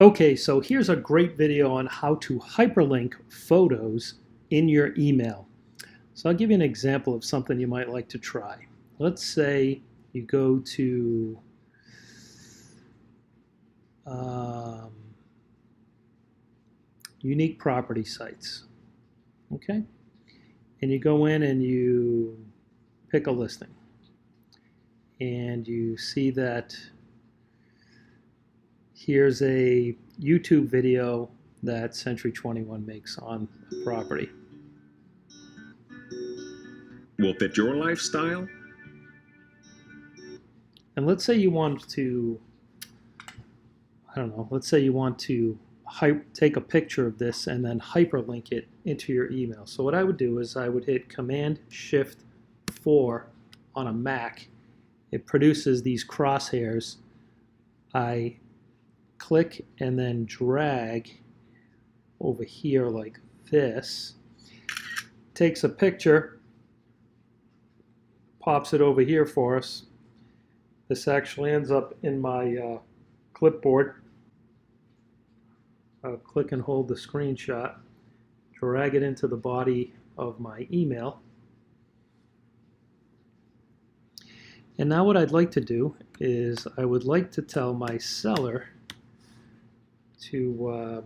Okay, so here's a great video on how to hyperlink photos in your email. So I'll give you an example of something you might like to try. Let's say you go to unique property sites, okay? And you go in and you pick a listing. And you see that here's a YouTube video that Century 21 makes on a property. Will fit your lifestyle? And let's say you want to, I don't know, let's say you want to take a picture of this and then hyperlink it into your email. So what I would do is I would hit Command-Shift-4 on a Mac. It produces these crosshairs. I click and then drag over here like this. Takes a picture, pops it over here for us. This actually ends up in my clipboard. I'll click and hold the screenshot, drag it into the body of my email. And now what I'd like to do is I would like to tell my seller to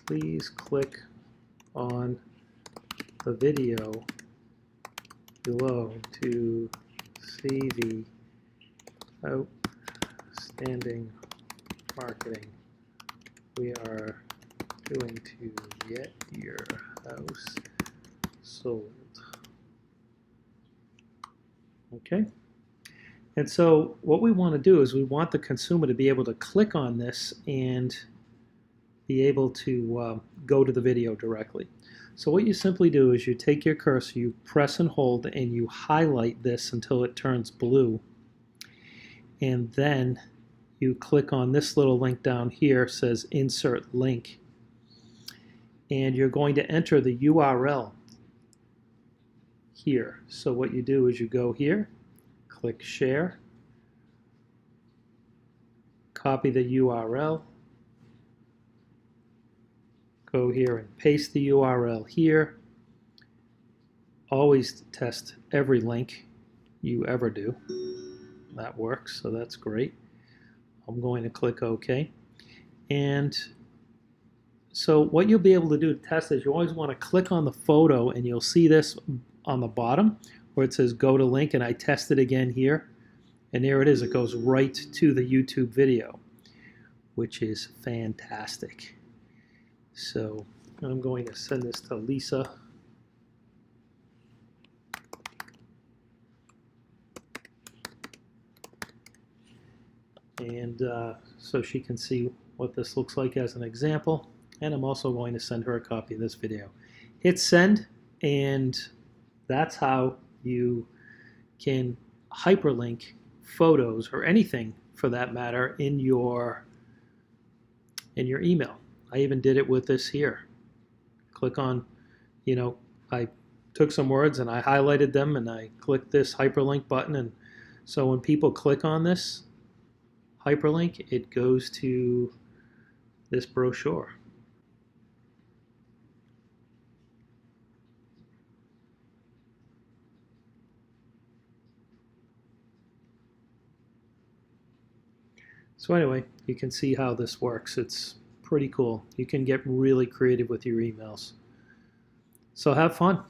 please click on the video below to see the outstanding marketing we are doing to get your house sold. Okay, and so what we want to do is we want the consumer to be able to click on this and be able to go to the video directly. So what you simply do is you take your cursor, you press and hold, and you highlight this until it turns blue. And then you click on this little link down here, says Insert Link. And you're going to enter the URL here. So what you do is you go here, click Share, copy the URL, go here and paste the URL here. Always test every link you ever do. That works, so that's great. I'm going to click OK. And so what you'll be able to do to test is you always want to click on the photo, and you'll see this on the bottom where it says go to link, and I test it again here. And there it is. It goes right to the YouTube video, which is fantastic. So I'm going to send this to Lisa. And so she can see what this looks like as an example. And I'm also going to send her a copy of this video. Hit send, and that's how you can hyperlink photos or anything for that matter in your email. I even did it with this here. Click on, I took some words and I highlighted them and I clicked this hyperlink button, and so when people click on this hyperlink, it goes to this brochure. So anyway, you can see how this works. It's pretty cool. You can get really creative with your emails. So have fun.